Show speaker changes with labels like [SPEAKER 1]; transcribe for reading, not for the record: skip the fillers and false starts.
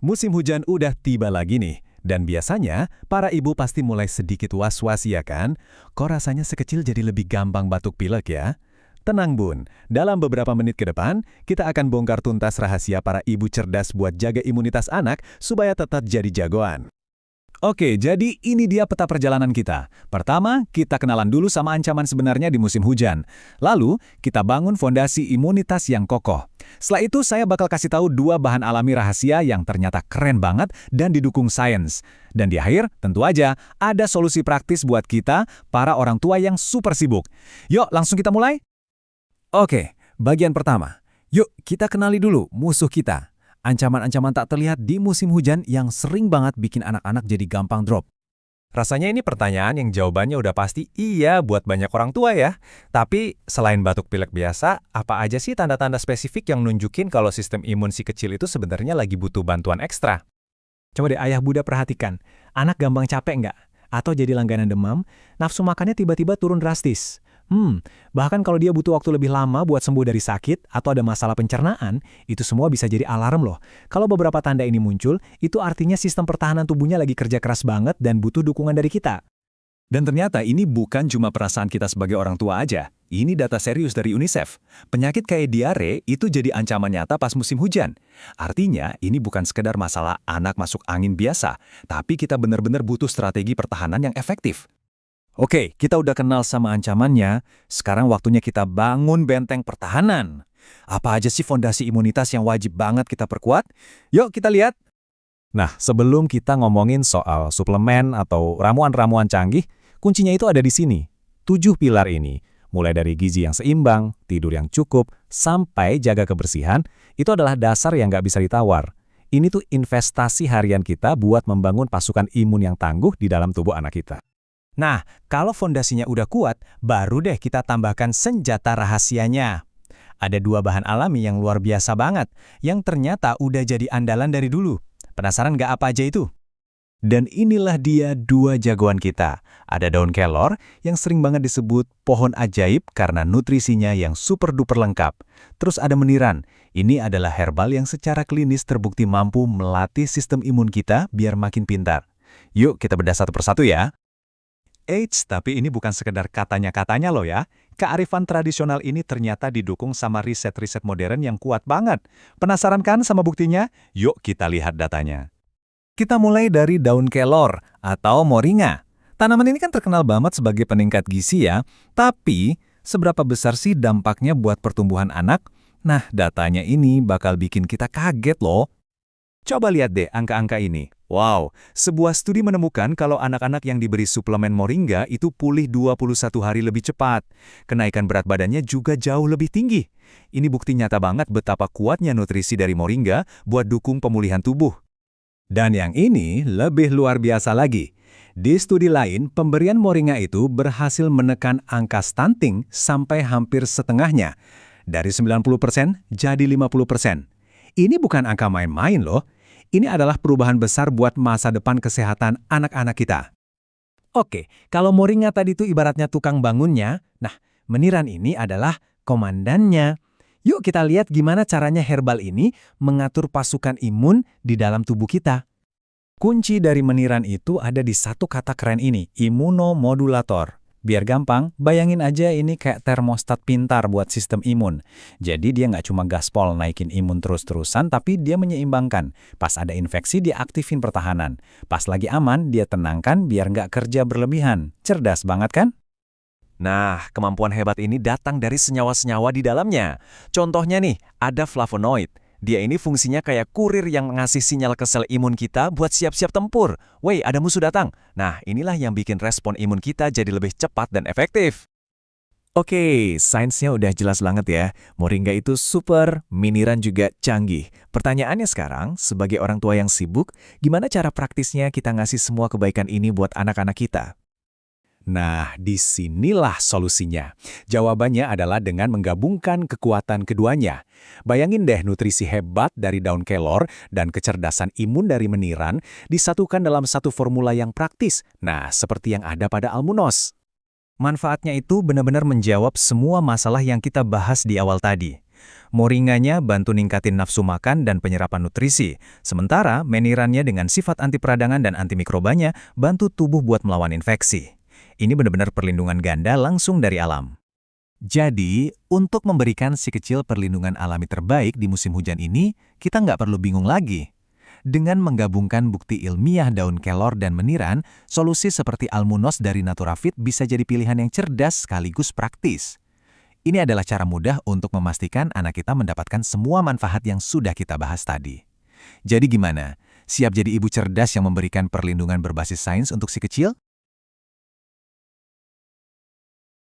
[SPEAKER 1] Musim hujan udah tiba lagi nih, dan biasanya para ibu pasti mulai sedikit was-was ya kan? Kok rasanya sekecil jadi lebih gampang batuk pilek ya? Tenang bun, dalam beberapa menit ke depan, kita akan bongkar tuntas rahasia para ibu cerdas buat jaga imunitas anak supaya tetap jadi jagoan. Oke, jadi ini dia peta perjalanan kita. Pertama, kita kenalan dulu sama ancaman sebenarnya di musim hujan. Lalu, kita bangun fondasi imunitas yang kokoh. Setelah itu, saya bakal kasih tahu dua bahan alami rahasia yang ternyata keren banget dan didukung sains. Dan di akhir, tentu aja, ada solusi praktis buat kita, para orang tua yang super sibuk. Yuk, langsung kita mulai? Oke, bagian pertama. Yuk, kita kenali dulu musuh kita. Ancaman-ancaman tak terlihat di musim hujan yang sering banget bikin anak-anak jadi gampang drop.
[SPEAKER 2] Rasanya ini pertanyaan yang jawabannya udah pasti iya buat banyak orang tua ya. Tapi selain batuk pilek biasa, apa aja sih tanda-tanda spesifik yang nunjukin kalau sistem imun si kecil itu sebenarnya lagi butuh bantuan ekstra?
[SPEAKER 3] Coba deh ayah Bunda perhatikan, anak gampang capek nggak? Atau jadi langganan demam, nafsu makannya tiba-tiba turun drastis. Bahkan kalau dia butuh waktu lebih lama buat sembuh dari sakit atau ada masalah pencernaan, itu semua bisa jadi alarm loh. Kalau beberapa tanda ini muncul, itu artinya sistem pertahanan tubuhnya lagi kerja keras banget dan butuh dukungan dari kita.
[SPEAKER 1] Dan ternyata ini bukan cuma perasaan kita sebagai orang tua aja. Ini data serius dari UNICEF. Penyakit kayak diare itu jadi ancaman nyata pas musim hujan. Artinya, ini bukan sekedar masalah anak masuk angin biasa, tapi kita benar-benar butuh strategi pertahanan yang efektif. Oke, kita udah kenal sama ancamannya. Sekarang waktunya kita bangun benteng pertahanan. Apa aja sih fondasi imunitas yang wajib banget kita perkuat? Yuk kita lihat. Nah, sebelum kita ngomongin soal suplemen atau ramuan-ramuan canggih, kuncinya itu ada di sini. 7 pilar ini, mulai dari gizi yang seimbang, tidur yang cukup, sampai jaga kebersihan, itu adalah dasar yang nggak bisa ditawar. Ini tuh investasi harian kita buat membangun pasukan imun yang tangguh di dalam tubuh anak kita.
[SPEAKER 3] Nah, kalau fondasinya udah kuat, baru deh kita tambahkan senjata rahasianya. Ada dua bahan alami yang luar biasa banget, yang ternyata udah jadi andalan dari dulu. Penasaran nggak apa aja itu?
[SPEAKER 1] Dan inilah dia dua jagoan kita. Ada daun kelor yang sering banget disebut pohon ajaib karena nutrisinya yang super duper lengkap. Terus ada meniran. Ini adalah herbal yang secara klinis terbukti mampu melatih sistem imun kita biar makin pintar. Yuk kita bedah satu persatu ya. Eits, tapi ini bukan sekedar katanya-katanya loh ya. Kearifan tradisional ini ternyata didukung sama riset-riset modern yang kuat banget. Penasaran kan sama buktinya? Yuk kita lihat datanya. Kita mulai dari daun kelor atau moringa. Tanaman ini kan terkenal banget sebagai peningkat gizi ya. Tapi, seberapa besar sih dampaknya buat pertumbuhan anak? Nah, datanya ini bakal bikin kita kaget loh. Coba lihat deh angka-angka ini. Wow, sebuah studi menemukan kalau anak-anak yang diberi suplemen moringa itu pulih 21 hari lebih cepat. Kenaikan berat badannya juga jauh lebih tinggi. Ini bukti nyata banget betapa kuatnya nutrisi dari moringa buat dukung pemulihan tubuh. Dan yang ini lebih luar biasa lagi. Di studi lain, pemberian moringa itu berhasil menekan angka stunting sampai hampir setengahnya. Dari 90% jadi 50%. Ini bukan angka main-main loh. Ini adalah perubahan besar buat masa depan kesehatan anak-anak kita.
[SPEAKER 3] Oke, kalau moringa tadi itu ibaratnya tukang bangunnya, nah, meniran ini adalah komandannya. Yuk kita lihat gimana caranya herbal ini mengatur pasukan imun di dalam tubuh kita. Kunci dari meniran itu ada di satu kata keren ini, imunomodulator. Biar gampang, bayangin aja ini kayak termostat pintar buat sistem imun. Jadi dia nggak cuma gaspol naikin imun terus-terusan, tapi dia menyeimbangkan. Pas ada infeksi, dia aktifin pertahanan. Pas lagi aman, dia tenangkan biar nggak kerja berlebihan. Cerdas banget kan?
[SPEAKER 2] Nah, kemampuan hebat ini datang dari senyawa-senyawa di dalamnya. Contohnya nih, ada flavonoid. Dia ini fungsinya kayak kurir yang ngasih sinyal ke sel imun kita buat siap-siap tempur. Woi, ada musuh datang. Nah, inilah yang bikin respon imun kita jadi lebih cepat dan efektif.
[SPEAKER 1] Oke, sainsnya udah jelas banget ya. Moringa itu super, miniran juga canggih. Pertanyaannya sekarang, sebagai orang tua yang sibuk, gimana cara praktisnya kita ngasih semua kebaikan ini buat anak-anak kita? Nah, disinilah solusinya. Jawabannya adalah dengan menggabungkan kekuatan keduanya. Bayangin deh nutrisi hebat dari daun kelor dan kecerdasan imun dari meniran disatukan dalam satu formula yang praktis. Nah, seperti yang ada pada Almunos.
[SPEAKER 3] Manfaatnya itu benar-benar menjawab semua masalah yang kita bahas di awal tadi.
[SPEAKER 1] Moringanya bantu ningkatin nafsu makan dan penyerapan nutrisi, sementara menirannya dengan sifat anti peradangan dan antimikrobanya bantu tubuh buat melawan infeksi. Ini benar-benar perlindungan ganda langsung dari alam. Jadi, untuk memberikan si kecil perlindungan alami terbaik di musim hujan ini, kita nggak perlu bingung lagi. Dengan menggabungkan bukti ilmiah daun kelor dan meniran, solusi seperti Almunos dari Naturafit bisa jadi pilihan yang cerdas sekaligus praktis. Ini adalah cara mudah untuk memastikan anak kita mendapatkan semua manfaat yang sudah kita bahas tadi. Jadi gimana? Siap jadi ibu cerdas yang memberikan perlindungan berbasis sains untuk si kecil?